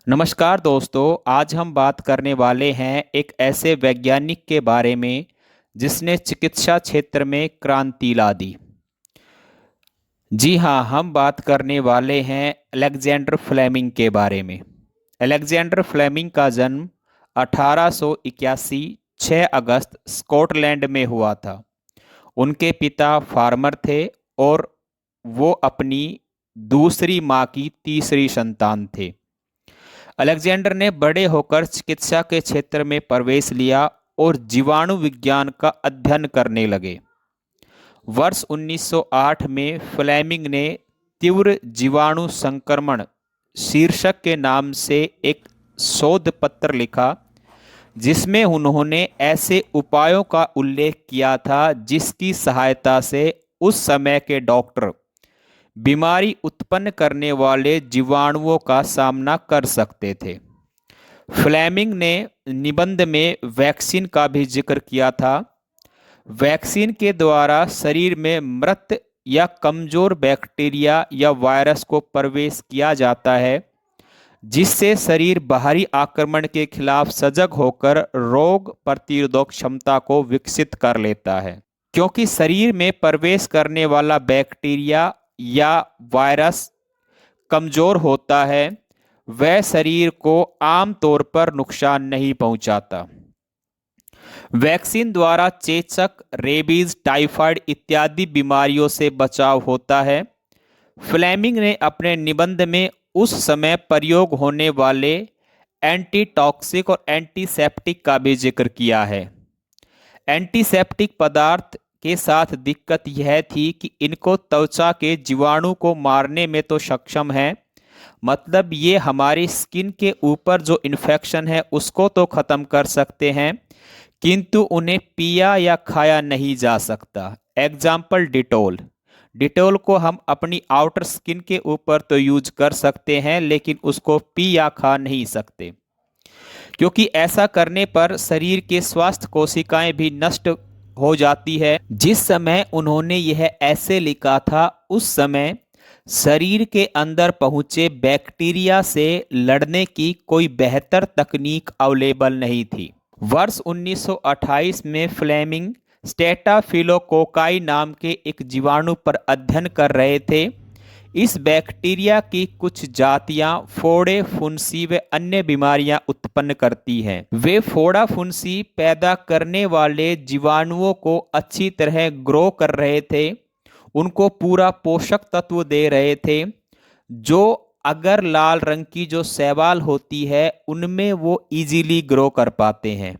नमस्कार दोस्तों, आज हम बात करने वाले हैं एक ऐसे वैज्ञानिक के बारे में जिसने चिकित्सा क्षेत्र में क्रांति ला दी। जी हाँ, हम बात करने वाले हैं अलेक्जेंडर फ्लेमिंग के बारे में। अलेक्जेंडर फ्लेमिंग का जन्म 1881 6 अगस्त स्कॉटलैंड में हुआ था। उनके पिता फार्मर थे और वो अपनी दूसरी माँ की तीसरी संतान थे। अलेक्जेंडर ने बड़े होकर चिकित्सा के क्षेत्र में प्रवेश लिया और जीवाणु विज्ञान का अध्ययन करने लगे। वर्ष 1908 में फ्लेमिंग ने तीव्र जीवाणु संक्रमण शीर्षक के नाम से एक शोध पत्र लिखा, जिसमें उन्होंने ऐसे उपायों का उल्लेख किया था जिसकी सहायता से उस समय के डॉक्टर बीमारी उत्पन्न करने वाले जीवाणुओं का सामना कर सकते थे। फ्लेमिंग ने निबंध में वैक्सीन का भी जिक्र किया था। वैक्सीन के द्वारा शरीर में मृत या कमजोर बैक्टीरिया या वायरस को प्रवेश किया जाता है, जिससे शरीर बाहरी आक्रमण के खिलाफ सजग होकर रोग प्रतिरोधक क्षमता को विकसित कर लेता है। क्योंकि शरीर में प्रवेश करने वाला बैक्टीरिया या वायरस कमजोर होता है, वह शरीर को आमतौर पर नुकसान नहीं पहुंचाता। वैक्सीन द्वारा चेचक, रेबीज, टाइफाइड इत्यादि बीमारियों से बचाव होता है। फ्लेमिंग ने अपने निबंध में उस समय प्रयोग होने वाले एंटीटॉक्सिक और एंटीसेप्टिक का भी जिक्र किया है। एंटीसेप्टिक पदार्थ के साथ दिक्कत यह थी कि इनको त्वचा के जीवाणु को मारने में तो सक्षम है, मतलब ये हमारी स्किन के ऊपर जो इन्फेक्शन है उसको तो खत्म कर सकते हैं, किंतु उन्हें पिया या खाया नहीं जा सकता। Example Dettol. डिटोल को हम अपनी आउटर स्किन के ऊपर तो यूज कर सकते हैं, लेकिन उसको पी या खा नहीं सकते, क्योंकि ऐसा करने पर शरीर के स्वास्थ्य कोशिकाएं भी नष्ट हो जाती है। जिस समय उन्होंने यह ऐसे लिखा था, उस समय शरीर के अंदर पहुंचे बैक्टीरिया से लड़ने की कोई बेहतर तकनीक अवेलेबल नहीं थी। वर्ष 1928 में फ्लेमिंग स्टेटाफिलोकोकाई नाम के एक जीवाणु पर अध्ययन कर रहे थे। इस बैक्टीरिया की कुछ जातियां फोड़े, फुंसी व अन्य बीमारियां उत्पन्न करती हैं। वे फोड़ा फुंसी पैदा करने वाले जीवाणुओं को अच्छी तरह ग्रो कर रहे थे, उनको पूरा पोषक तत्व दे रहे थे, जो अगर लाल रंग की जो शैवाल होती है उनमें वो इजीली ग्रो कर पाते हैं।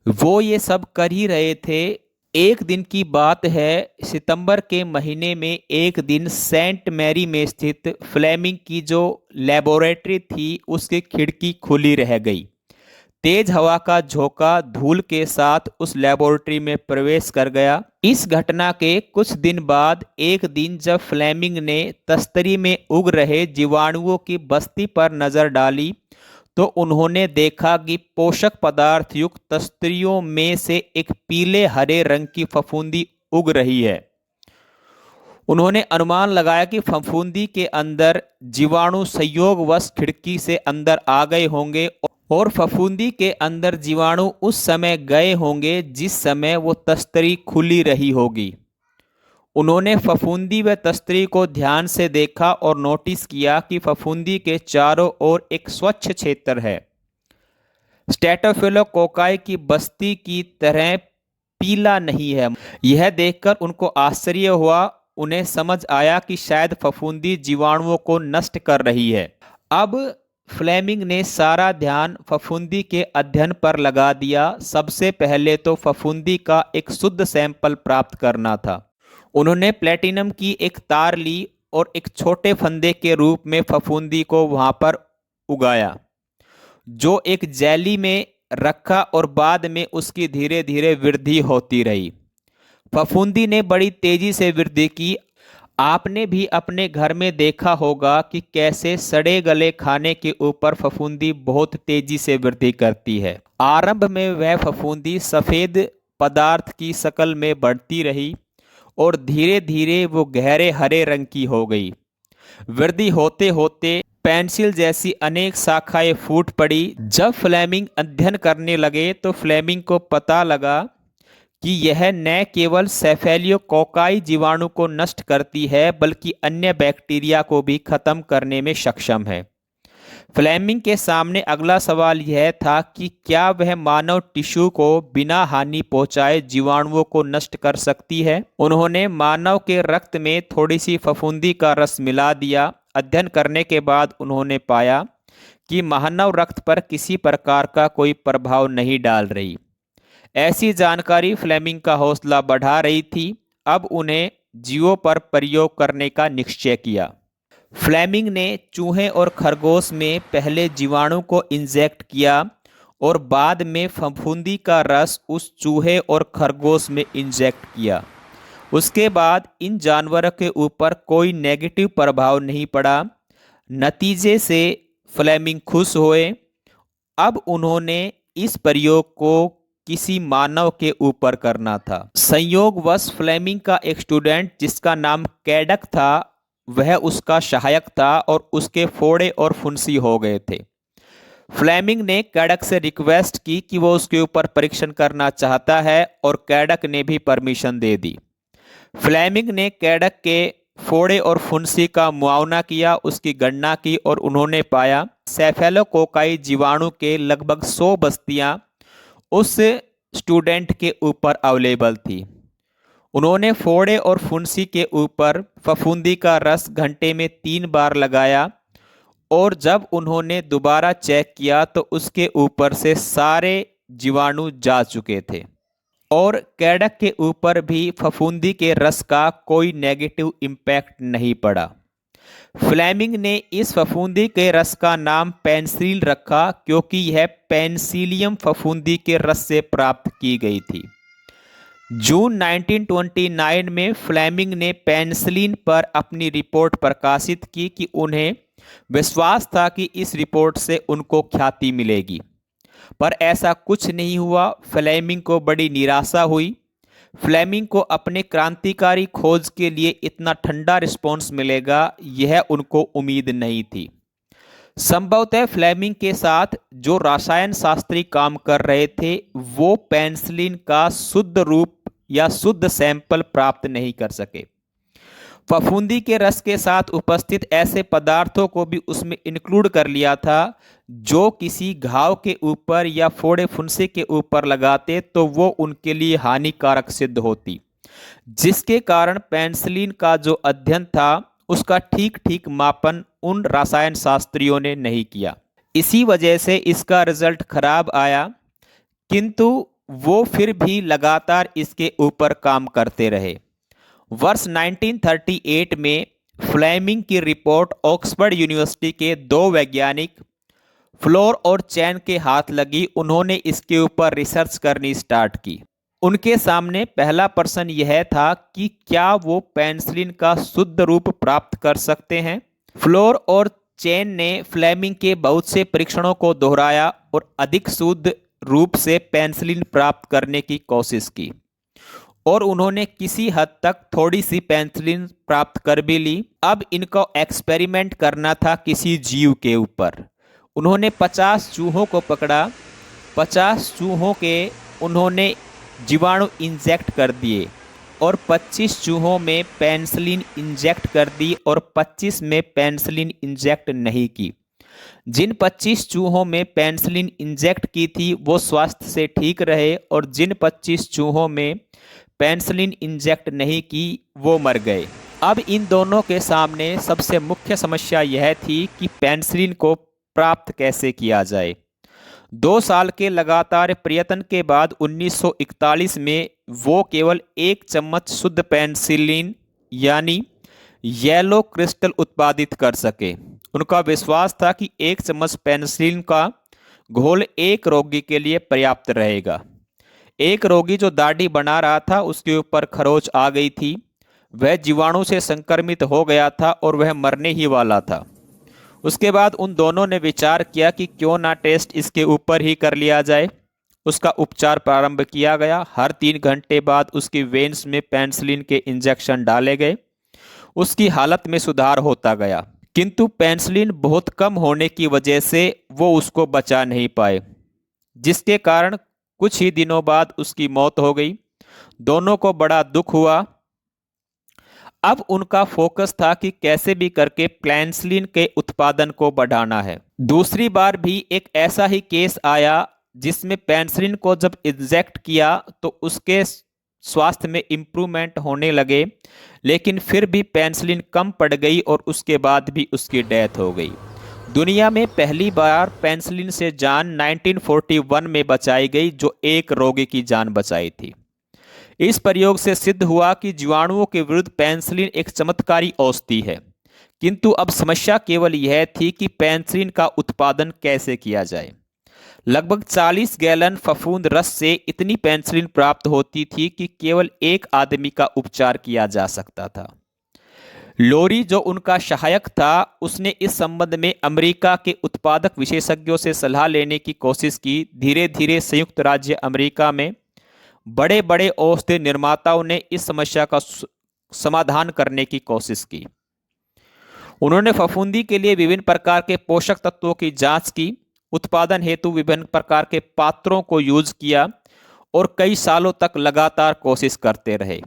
वो ये सब कर ही रहे थे। एक दिन की बात है, सितंबर के महीने में एक दिन सेंट मैरी में स्थित फ्लेमिंग की जो लेबोरेटरी थी उसकी खिड़की खुली रह गई। तेज हवा का झोंका धूल के साथ उस लेबोरेटरी में प्रवेश कर गया। इस घटना के कुछ दिन बाद एक दिन जब फ्लेमिंग ने तस्तरी में उग रहे जीवाणुओं की बस्ती पर नजर डाली, तो उन्होंने देखा कि पोषक पदार्थ युक्त तस्तरियों में से एक पीले हरे रंग की फफूंदी उग रही है। उन्होंने अनुमान लगाया कि फफूंदी के अंदर जीवाणु संयोगवश खिड़की से अंदर आ गए होंगे और फफूंदी के अंदर जीवाणु उस समय गए होंगे जिस समय वो तस्तरी खुली रही होगी। उन्होंने फफूंदी व तस्तरी को ध्यान से देखा और नोटिस किया कि फफूंदी के चारों ओर एक स्वच्छ क्षेत्र है। स्टेटाफिलोकोकाई की बस्ती की तरह पीला नहीं है। यह देखकर उनको आश्चर्य हुआ। उन्हें समझ आया कि शायद फफूंदी जीवाणुओं को नष्ट कर रही है। अब फ्लेमिंग ने सारा ध्यान फफूंदी के अध्ययन पर लगा दिया। सबसे पहले तो फफूंदी का एक शुद्ध सैंपल प्राप्त करना था। उन्होंने प्लेटिनम की एक तार ली और एक छोटे फंदे के रूप में फफूंदी को वहां पर उगाया, जो एक जेली में रखा और बाद में उसकी धीरे धीरे वृद्धि होती रही। फफूंदी ने बड़ी तेजी से वृद्धि की। आपने भी अपने घर में देखा होगा कि कैसे सड़े गले खाने के ऊपर फफूंदी बहुत तेजी से वृद्धि करती है। आरंभ में वह फफूंदी सफेद पदार्थ की शक्ल में बढ़ती रही और धीरे धीरे वो गहरे हरे रंग की हो गई। वृद्धि होते होते पेंसिल जैसी अनेक शाखाएं फूट पड़ी। जब फ्लेमिंग अध्ययन करने लगे तो फ्लेमिंग को पता लगा कि यह न केवल सेफेलियोकोकाई जीवाणु को नष्ट करती है बल्कि अन्य बैक्टीरिया को भी खत्म करने में सक्षम है। फ्लेमिंग के सामने अगला सवाल यह था कि क्या वह मानव टिश्यू को बिना हानि पहुंचाए जीवाणुओं को नष्ट कर सकती है। उन्होंने मानव के रक्त में थोड़ी सी फफूंदी का रस मिला दिया। अध्ययन करने के बाद उन्होंने पाया कि मानव रक्त पर किसी प्रकार का कोई प्रभाव नहीं डाल रही। ऐसी जानकारी फ्लेमिंग का हौसला बढ़ा रही थी। अब उन्हें जीवों पर प्रयोग करने का निश्चय किया। फ्लेमिंग ने चूहे और खरगोश में पहले जीवाणु को इंजेक्ट किया और बाद में फफूंदी का रस उस चूहे और खरगोश में इंजेक्ट किया। उसके बाद इन जानवरों के ऊपर कोई नेगेटिव प्रभाव नहीं पड़ा। नतीजे से फ्लेमिंग खुश हुए। अब उन्होंने इस प्रयोग को किसी मानव के ऊपर करना था। संयोगवश फ्लेमिंग का एक स्टूडेंट जिसका नाम कैडक था वह उसका सहायक था और उसके फोड़े और फुंसी हो गए थे। फ्लेमिंग ने कैडक से रिक्वेस्ट की कि वो उसके ऊपर परीक्षण करना चाहता है और कैडक ने भी परमिशन दे दी। फ्लेमिंग ने कैडक के फोड़े और फुंसी का मुआयना किया, उसकी गणना की और उन्होंने पाया सेफेलोकोकाई जीवाणु के लगभग 100 बस्तियां उस स्टूडेंट के ऊपर अवेलेबल थी। उन्होंने फोड़े और फुंसी के ऊपर फफूंदी का रस घंटे में 3 बार लगाया और जब उन्होंने दोबारा चेक किया तो उसके ऊपर से सारे जीवाणु जा चुके थे और कैडक के ऊपर भी फफूंदी के रस का कोई नेगेटिव इम्पैक्ट नहीं पड़ा। फ्लेमिंग ने इस फफूंदी के रस का नाम पेनिसिलिन रखा क्योंकि यह पेनिसिलियम फफूंदी के रस से प्राप्त की गई थी। जून 1929 में फ्लेमिंग ने पेनिसिलिन पर अपनी रिपोर्ट प्रकाशित की कि उन्हें विश्वास था कि इस रिपोर्ट से उनको ख्याति मिलेगी, पर ऐसा कुछ नहीं हुआ। फ्लेमिंग को बड़ी निराशा हुई। फ्लेमिंग को अपने क्रांतिकारी खोज के लिए इतना ठंडा रिस्पॉन्स मिलेगा यह उनको उम्मीद नहीं थी। संभवतः फ्लेमिंग के साथ जो रसायन शास्त्री काम कर रहे थे वो पेनिसिलिन का शुद्ध रूप या शुद्ध सैंपल प्राप्त नहीं कर सके। फफूंदी के रस के साथ उपस्थित ऐसे पदार्थों को भी उसमें इंक्लूड कर लिया था जो किसी घाव के ऊपर या फोड़े फुंसे के ऊपर लगाते तो वो उनके लिए हानिकारक सिद्ध होती, जिसके कारण पेनिसिलिन का जो अध्ययन था उसका ठीक ठीक मापन उन रसायन शास्त्रियों ने नहीं किया। इसी वजह से इसका रिजल्ट खराब आया, किंतु वो फिर भी लगातार इसके ऊपर काम करते रहे। वर्ष 1938 में फ्लेमिंग की रिपोर्ट ऑक्सफोर्ड यूनिवर्सिटी के 2 वैज्ञानिक फ्लोर और चैन के हाथ लगी। उन्होंने इसके ऊपर रिसर्च करनी स्टार्ट की। उनके सामने पहला प्रश्न यह था कि क्या वो पेनिसिलिन का शुद्ध रूप प्राप्त कर सकते हैं। फ्लोर और चैन ने फ्लेमिंग के बहुत से परीक्षणों को दोहराया और अधिक शुद्ध रूप से पेनिसिलिन प्राप्त करने की कोशिश की और उन्होंने किसी हद तक थोड़ी सी पेनिसिलिन प्राप्त कर भी ली। अब इनको एक्सपेरिमेंट करना था किसी जीव के ऊपर। उन्होंने 50 चूहों को पकड़ा। 50 चूहों के उन्होंने जीवाणु इंजेक्ट कर दिए और 25 चूहों में पेनिसिलिन इंजेक्ट कर दी और 25 में पेनिसिलिन इंजेक्ट नहीं की। जिन 25 चूहों में पेनिसिलिन इंजेक्ट की थी वो स्वास्थ्य से ठीक रहे और जिन 25 चूहों में पेनिसिलिन इंजेक्ट नहीं की वो मर गए। अब इन दोनों के सामने सबसे मुख्य समस्या यह थी कि पेनिसिलिन को प्राप्त कैसे किया जाए। 2 साल के लगातार प्रयत्न के बाद 1941 में वो केवल 1 चम्मच शुद्ध पेनिसिलिन यानी येलो क्रिस्टल उत्पादित कर सके। उनका विश्वास था कि 1 चम्मच पेनिसिलिन का घोल एक रोगी के लिए पर्याप्त रहेगा। एक रोगी जो दाढ़ी बना रहा था उसके ऊपर खरोच आ गई थी। वह जीवाणु से संक्रमित हो गया था और वह मरने ही वाला था। उसके बाद उन दोनों ने विचार किया कि क्यों ना टेस्ट इसके ऊपर ही कर लिया जाए। उसका उपचार प्रारंभ किया गया। हर 3 घंटे बाद उसकी वेन्स में पेनिसिलिन के इंजेक्शन डाले गए। उसकी हालत में सुधार होता गया, किंतु पेनिसिलिन बहुत कम होने की वजह से वो उसको बचा नहीं पाए, जिसके कारण कुछ ही दिनों बाद उसकी मौत हो गई। दोनों को बड़ा दुख हुआ। अब उनका फोकस था कि कैसे भी करके पेनिसिलिन के उत्पादन को बढ़ाना है। दूसरी बार भी एक ऐसा ही केस आया जिसमें पेनिसिलिन को जब इंजेक्ट किया तो उसके स्वास्थ्य में इम्प्रूवमेंट होने लगे, लेकिन फिर भी पेनिसिलिन कम पड़ गई और उसके बाद भी उसकी डेथ हो गई। दुनिया में पहली बार पेनिसिलिन से जान 1941 में बचाई गई, जो एक रोगी की जान बचाई थी। इस प्रयोग से सिद्ध हुआ कि जीवाणुओं के विरुद्ध पेनिसिलिन एक चमत्कारी औषधि है, किंतु अब समस्या केवल यह थी कि पेनिसिलिन का उत्पादन कैसे किया जाए। लगभग 40 गैलन फफूंद रस से इतनी पेनिसिलिन प्राप्त होती थी कि केवल एक आदमी का उपचार किया जा सकता था। लोरी, जो उनका सहायक था, उसने इस संबंध में अमेरिका के उत्पादक विशेषज्ञों से सलाह लेने की कोशिश की। धीरे धीरे संयुक्त राज्य अमेरिका में बड़े बड़े औषधि निर्माताओं ने इस समस्या का समाधान करने की कोशिश की। उन्होंने फफूंदी के लिए विभिन्न प्रकार के पोषक तत्वों की जांच की, उत्पादन हेतु विभिन्न प्रकार के पात्रों को यूज किया और कई सालों तक लगातार कोशिश करते रहे।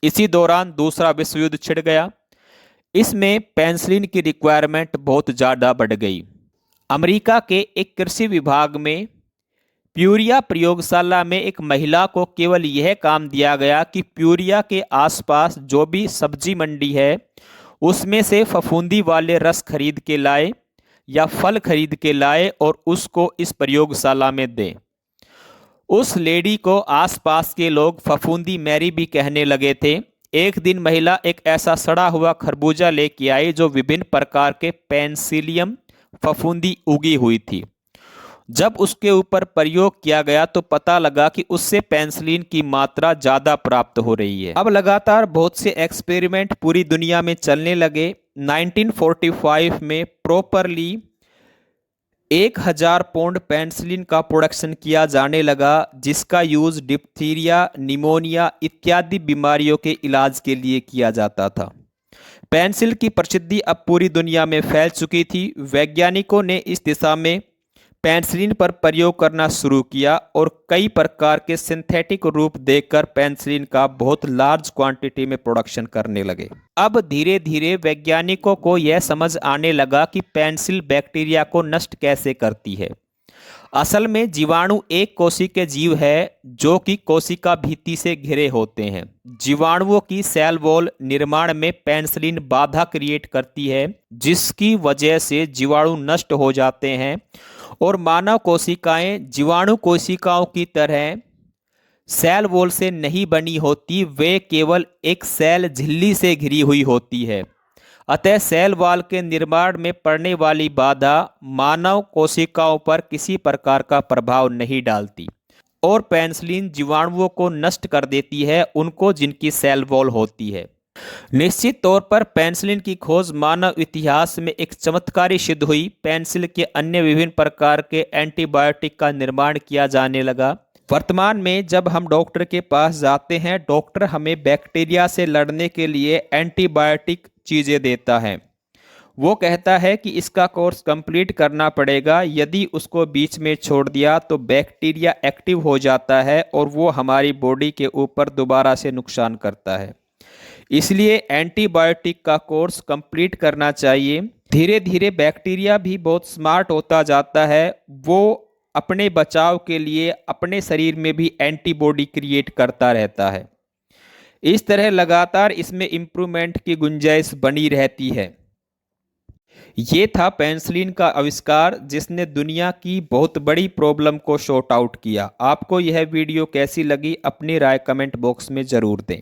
इसी दौरान दूसरा विश्व युद्ध छिड़ गया। इसमें पेनिसिलिन की रिक्वायरमेंट बहुत ज़्यादा बढ़ गई। अमेरिका के एक कृषि विभाग में प्यूरिया प्रयोगशाला में एक महिला को केवल यह काम दिया गया कि प्यूरिया के आसपास जो भी सब्जी मंडी है उसमें से फफूंदी वाले रस खरीद के लाए या फल खरीद के लाए और उसको इस प्रयोगशाला में दें। उस लेडी को आसपास के लोग फफूंदी मैरी भी कहने लगे थे। एक दिन महिला एक ऐसा सड़ा हुआ खरबूजा लेके आई जो विभिन्न प्रकार के पेनिसिलियम फफूंदी उगी हुई थी। जब उसके ऊपर प्रयोग किया गया तो पता लगा कि उससे पेनिसिलिन की मात्रा ज्यादा प्राप्त हो रही है। अब लगातार बहुत से एक्सपेरिमेंट पूरी दुनिया में चलने लगे। 1945 में प्रॉपरली 1000 पाउंड पेनिसिलिन का प्रोडक्शन किया जाने लगा, जिसका यूज डिप्थीरिया, निमोनिया इत्यादि बीमारियों के इलाज के लिए किया जाता था। पेनिसिलिन की प्रसिद्धि अब पूरी दुनिया में फैल चुकी थी। वैज्ञानिकों ने इस दिशा में पेनिसिलिन पर प्रयोग करना शुरू किया और कई प्रकार के सिंथेटिक रूप देकर पेनिसिलिन का बहुत लार्ज क्वांटिटी में प्रोडक्शन करने लगे। अब धीरे धीरे वैज्ञानिकों को यह समझ आने लगा कि पेनिसिलिन बैक्टीरिया को नष्ट कैसे करती है। असल में जीवाणु एक कोशिकीय जीव है जो कि कोशिका भित्ति से घिरे होते हैं। जीवाणुओं की सेल वॉल निर्माण में पेनिसिलिन बाधा क्रिएट करती है, जिसकी वजह से जीवाणु नष्ट हो जाते हैं और मानव कोशिकाएं जीवाणु कोशिकाओं की तरह सेल वॉल से नहीं बनी होती, वे केवल एक सेल झिल्ली से घिरी हुई होती है। अतः सेल वॉल के निर्माण में पड़ने वाली बाधा मानव कोशिकाओं पर किसी प्रकार का प्रभाव नहीं डालती और पेनिसिलिन जीवाणुओं को नष्ट कर देती है, उनको जिनकी सेल वॉल होती है। निश्चित तौर पर पेनिसिलिन की खोज मानव इतिहास में एक चमत्कारी सिद्ध हुई। पेनिसिलिन के अन्य विभिन्न प्रकार के एंटीबायोटिक का निर्माण किया जाने लगा। वर्तमान में जब हम डॉक्टर के पास जाते हैं, डॉक्टर हमें बैक्टीरिया से लड़ने के लिए एंटीबायोटिक चीज़ें देता है। वो कहता है कि इसका कोर्स कंप्लीट करना पड़ेगा, यदि उसको बीच में छोड़ दिया तो बैक्टीरिया एक्टिव हो जाता है और वो हमारी बॉडी के ऊपर दोबारा से नुकसान करता है। इसलिए एंटीबायोटिक का कोर्स कंप्लीट करना चाहिए। धीरे धीरे बैक्टीरिया भी बहुत स्मार्ट होता जाता है। वो अपने बचाव के लिए अपने शरीर में भी एंटीबॉडी क्रिएट करता रहता है। इस तरह लगातार इसमें इम्प्रूवमेंट की गुंजाइश बनी रहती है। ये था पेनिसिलिन का आविष्कार, जिसने दुनिया की बहुत बड़ी प्रॉब्लम को सॉर्ट आउट किया। आपको यह वीडियो कैसी लगी अपनी राय कमेंट बॉक्स में ज़रूर दें।